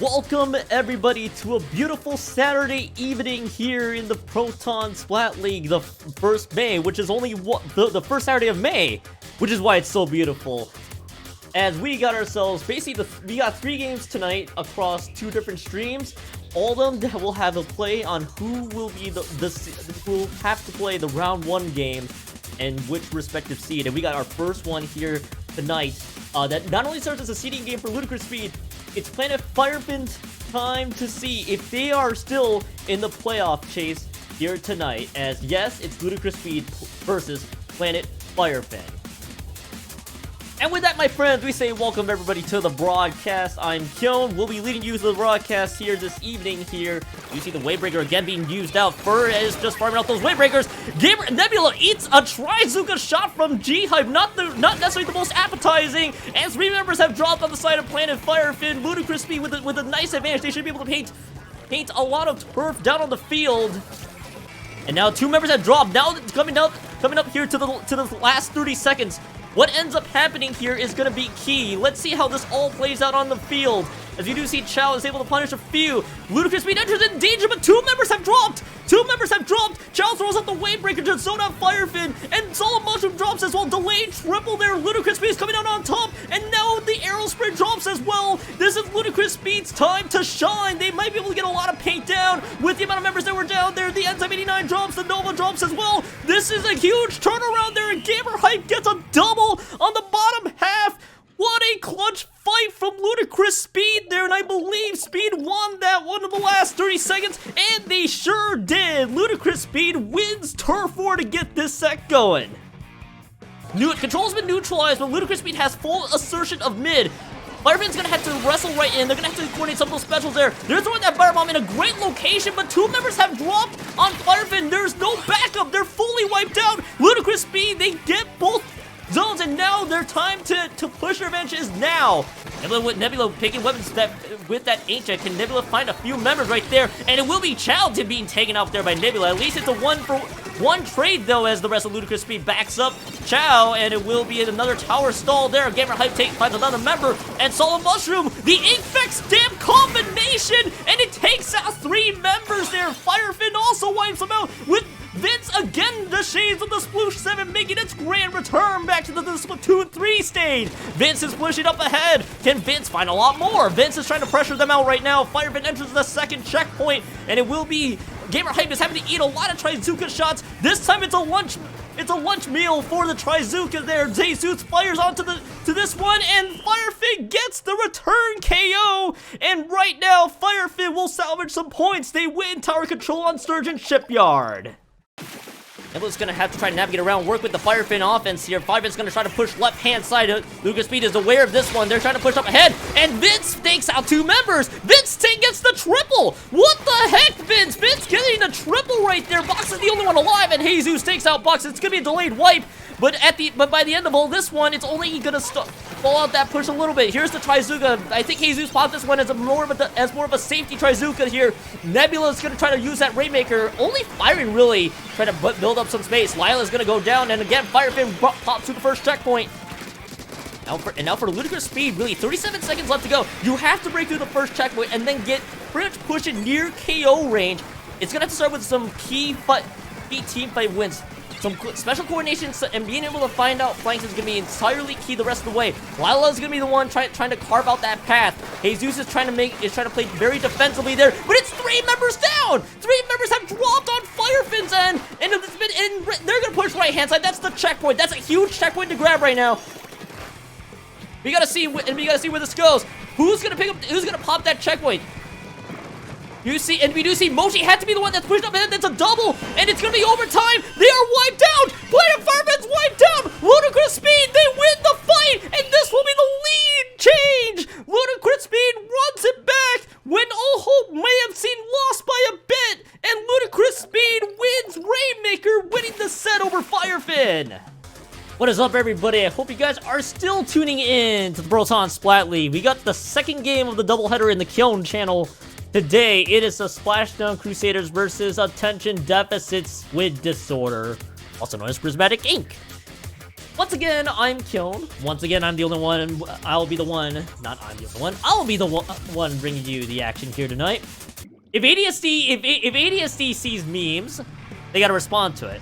Welcome everybody to a beautiful Saturday evening here in the Proton Splat League, the first May, which is only the first Saturday of May, which is why it's so beautiful. As we got ourselves, basically we got 3 games tonight across 2 different streams. All of them will have a play on who will be who will have to play the round 1 game and which respective seed. And we got our first one here tonight that not only serves as a seeding game for Ludicrous Speed, it's Planet Firefen's time to see if they are still in the playoff chase here tonight. As yes, it's Ludicrous Speed versus Planet Firefen. And with that, my friends, we say welcome everybody to the broadcast. I'm Kyon. We'll be leading you to the broadcast here this evening here. You see the Wavebreaker again being used out. Fur is just farming out those Wavebreakers. Gamer Nebula eats a Trizuka shot from G-Hype. Not necessarily the most appetizing. And 3 members have dropped on the side of Planet Firefen. Ludicrous Speed with a nice advantage. They should be able to paint a lot of turf down on the field. And now 2 members have dropped. Now coming up here to the last 30 seconds. What ends up happening here is going to be key. Let's see how this all plays out on the field. As you do see, Chow is able to punish a few. Ludicrous Speed enters in danger, but 2 members have dropped. 2 members have dropped. Chow throws out the Wavebreaker to zone out Firefen, and Solid Mushroom drops as well. Delayed triple there. Ludicrous Speed is coming out on top, and now the Arrow Sprint drops as well. This is Ludicrous Speed's time to shine. They might be able to get a lot of paint down with the amount of members that were down there. The Enzyme 89 drops, the Nova drops as well. This is a huge turnaround there, and Gamer Hype gets a double on the bottom half. What a clutch fight from Ludicrous Speed there, and I believe Speed won that one in the last 30 seconds, and they sure did. Ludicrous Speed wins Turf War to get this set going. Control's been neutralized, but Ludicrous Speed has full assertion of mid. Firefen's gonna have to wrestle right in. They're gonna have to coordinate some of those specials there. They're throwing that Fire Bomb in a great location, but 2 members have dropped on Firefen. There's no backup. They're fully wiped out. Ludicrous Speed, they get both zones, and now their time to push their revenge is now. Nebula picking weapons with that Ancient. Can Nebula find a few members right there? And it will be Chow being taken out there by Nebula. At least it's a 1-for-1 trade though, as the rest of Ludicrous Speed backs up Chow, and it will be another tower stall there. Gamer Hype finds another member, and Solid Mushroom, the Inkfect stamp combination, and it takes out 3 members there. Firefen also wipes them out with Vince again, the shades of the Sploosh 7 making its grand return back to the Splatoon 3 stage. Vince is pushing up ahead. Can Vince find a lot more? Vince is trying to pressure them out right now. Firefen enters the 2nd checkpoint, and it will be Gamer Hype is having to eat a lot of Trizuka shots. This time it's a lunch meal for the Trizuka there. Jesus fires onto this one, and Firefen gets the return KO. And right now, Firefen will salvage some points. They win tower control on Sturgeon Shipyard. Nebula's gonna have to try to navigate around, work with the Firefen offense here. Firefen's gonna try to push left-hand side. Ludicrous Speed is aware of this one. They're trying to push up ahead, and Vince takes out 2 members. Vince gets the triple. What the heck, Vince? Vince getting the triple right there. Box is the only one alive, and Jesus takes out Box. It's gonna be a delayed wipe, but by the end of all this one, it's only gonna fall out that push a little bit. Here's the Trizuka. I think Jesus popped this one as more of a safety Trizuka here. Nebula's gonna try to use that Rainmaker. Only Firen really try to build up some space. Lila's gonna go down, and again, Firefen pops to the 1st checkpoint. Now for Ludicrous Speed, really 37 seconds left to go. You have to break through the 1st checkpoint and then get pretty much pushing near KO range. It's gonna have to start with some key team fight wins. Some special coordination and being able to find out flanks is going to be entirely key the rest of the way. Lila is going to be the one trying to carve out that path. Jesus is trying to play very defensively there, but it's 3 members down. 3 members have dropped on Firefen's end, and they're going to push right-hand side. That's the checkpoint. That's a huge checkpoint to grab right now. We got to see where this goes. Who's going to pop that checkpoint? We do see Mochi had to be the one that's pushed up ahead. That's a double, and it's gonna be overtime. They are wiped out. Planet Firefen's wiped out. Ludicrous Speed, they win the fight, and this will be the lead change. Ludicrous Speed runs it back when all hope may have seemed lost by a bit, and Ludicrous Speed wins Rainmaker, winning the set over Firefen. What is up, everybody? I hope you guys are still tuning in to the Proton Splat League. We got the 2nd game of the doubleheader in the Kyon channel. Today, it is the Splashdown Crusaders versus Attention Deficit Squid Disorder, also known as Prismatic Ink. Once again, I'm Kyon. Once again, I'm the only one, and I'll be the one. Not I'm the only one. I'll be the one bringing you the action here tonight. If ADSD sees memes, they gotta respond to it.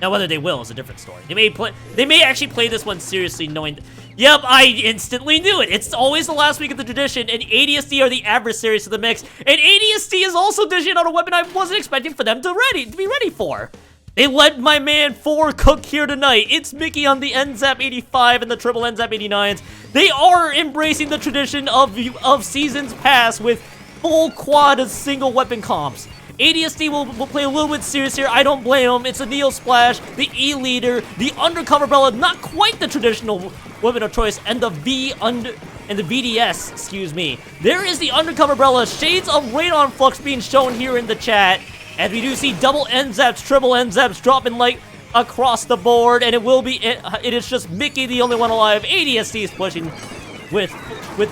Now, whether they will is a different story. They may actually play this one seriously, knowing. Yep, I instantly knew it. It's always the last week of the tradition, and ADSD are the adversaries to the mix. And ADSD is also dishing out a weapon I wasn't expecting for them to be ready for. They let my man 4 cook here tonight. It's Mickey on the NZAP 85 and the triple NZAP 89s. They are embracing the tradition of seasons past with full quad single weapon comps. ADSD will play a little bit serious here. I don't blame them. It's a Neo Splash, the E leader, the undercover umbrella, not quite the traditional weapon of choice, and the VDS, excuse me. There is the undercover umbrella, shades of radon flux being shown here in the chat. As we do see double NZAPs, triple NZAPs dropping like across the board, and it is just Mickey the only one alive. ADSD is pushing with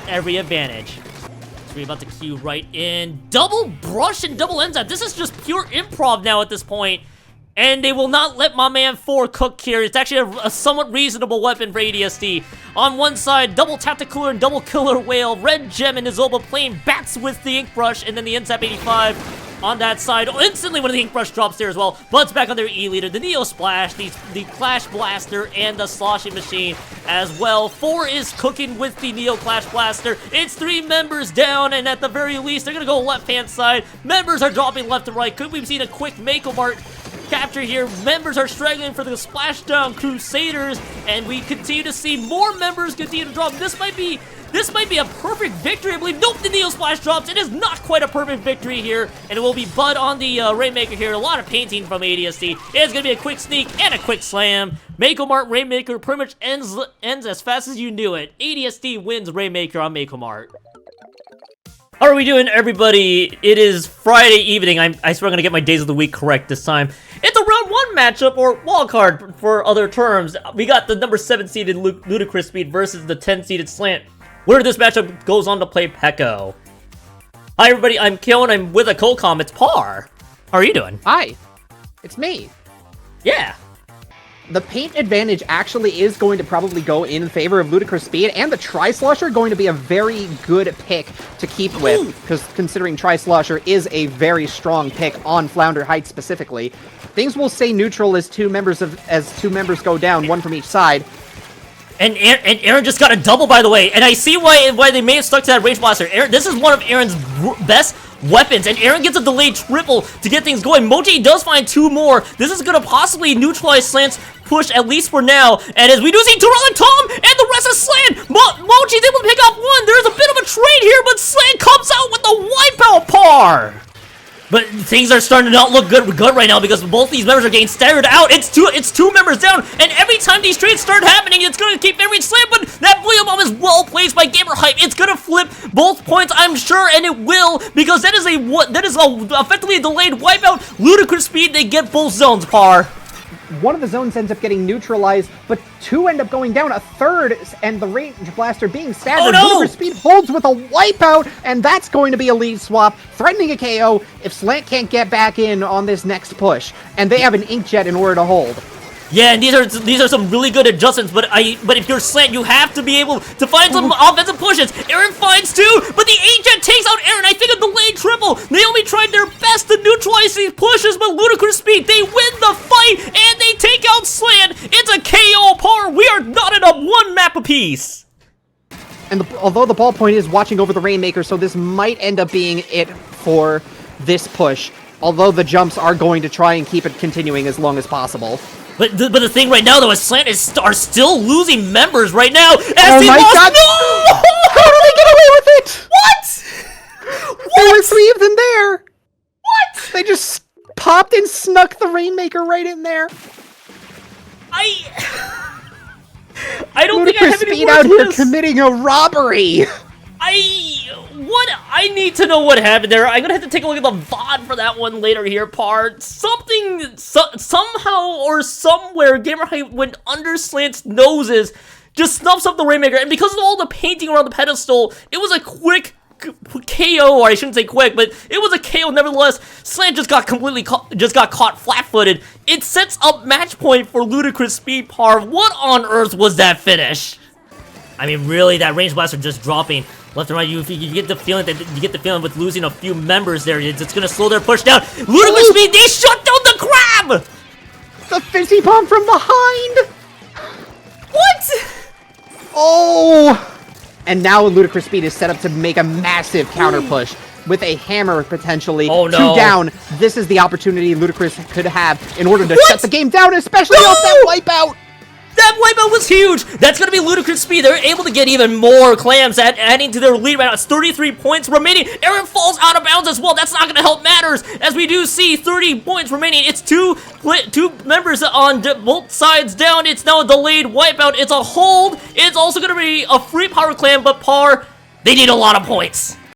every advantage. So we're about to queue right in. Double brush and double NZAP. This is just pure improv now at this point. And they will not let my man 4 cook here. It's actually a somewhat reasonable weapon for ADSD. On one side, double Tactical and double Killer Whale. Red Gem and Isoba playing bats with the Ink Brush, and then the NZAP 85 on that side. Instantly when the Ink Brush drops there as well. Bud's back on their E-Leader. The Neo Splash, the Clash Blaster, and the Sloshing Machine as well. 4 is cooking with the Neo Clash Blaster. It's 3 members down, and at the very least, they're going to go left-hand side. Members are dropping left to right. Could we have seen a quick Mako Mart capture here? Members are struggling for the Splashdown Crusaders, and we continue to see more members continue to drop. This might be a perfect victory, I believe. Nope, the Neo Splash drops. It is not quite a perfect victory here, and it will be Bud on the Rainmaker here. A lot of painting from ADSD. It's going to be a quick sneak and a quick slam. Mako Mart Rainmaker pretty much ends as fast as you knew it. ADSD wins Rainmaker on Mako Mart. How are we doing, everybody? It is Friday evening. I swear I'm going to get my days of the week correct this time. It's a round 1 matchup, or wildcard for other terms. We got the number 7 seeded Ludicrous Speed versus the 10 seeded Slant. Winner this matchup goes on to play Pekko. Hi, everybody. I'm Kyo, and I'm with a co-com. It's Par. How are you doing? Hi. It's me. Yeah. The paint advantage actually is going to probably go in favor of Ludicrous Speed, and the Tri-Slosher going to be a very good pick to keep with, because considering Tri-Slosher is a very strong pick on Flounder Heights specifically. Things will stay neutral as two members go down, one from each side. And Aaron just got a double, by the way, and I see why they may have stuck to that Range Blaster. This is one of Aaron's best weapons, and Aaron gets a delayed triple to get things going. Mochi does find 2 more. This is going to possibly neutralize Slant's push, at least for now. And as we do see Terrell and Tom and the rest of Slant, Mochi's able to pick up 1. There's a bit of a trade here, but Slant comes out with the wipeout Par. But things are starting to not look good right now because both these members are getting staggered out. It's two members down, and every time these trades start happening, it's going to keep favoring Slam, but that Bullion Bomb is well placed by Gamer Hype. It's going to flip both points, I'm sure, and it will, because that is effectively a delayed wipeout. Ludicrous Speed, they get both zones, Par. One of the zones ends up getting neutralized, but 2 end up going down, a third, and the Range Blaster being staggered. Oh, no! Ludicrous Speed holds with a wipeout, and that's going to be a lead swap, threatening a KO if Slant can't get back in on this next push. And they have an Inkjet in order to hold. Yeah, and these are some really good adjustments, but if you're Slant, you have to be able to find some offensive pushes. Aaron finds 2, but the Inkjet takes out Aaron. I think a delayed triple. Naomi tried their best to neutralize these pushes, but Ludicrous Speed, they win the fight, and they take out Slant. It's a KO Par. We are knotted up 1 map apiece. And although the ballpoint is watching over the Rainmaker, so this might end up being it for this push. Although the jumps are going to try and keep it continuing as long as possible. But the thing right now, though, is Slant are still losing members right now. As oh my god! No! How did they get away with it? What? There were 3 of them there. What? They just popped and snuck the Rainmaker right in there. I don't think I have any Speed words out for here this. committing a robbery. I need to know what happened there. I'm gonna have to take a look at the VOD for that one later here, Par. Somehow or somewhere, Gamer Hype went under Slant's noses, just snuffs up the Rainmaker, and because of all the painting around the pedestal, it was a quick KO, or I shouldn't say quick, but it was a KO nevertheless. Slant just got completely caught flat-footed. It sets up match point for Ludicrous Speed Par. What on earth was that finish? I mean, really, that range blaster just dropping left and right. You get the feeling with losing a few members there, it's gonna slow their push down. Ludicrous Speed, they shut down the crab. The fizzy bomb from behind. What? Oh! And now Ludicrous Speed is set up to make a massive counter push with a hammer potentially. Oh, no. 2 down. This is the opportunity Ludicrous could have in order to shut the game down, especially off that wipeout. That wipeout was huge! That's gonna be Ludicrous Speed. They're able to get even more clams, adding to their lead right now. It's 33 points remaining. Aaron falls out of bounds as well. That's not gonna help matters, as we do see 30 points remaining. It's two members on both sides down. It's now a delayed wipeout. It's a hold. It's also gonna be a free power clam, but Par, they need a lot of points.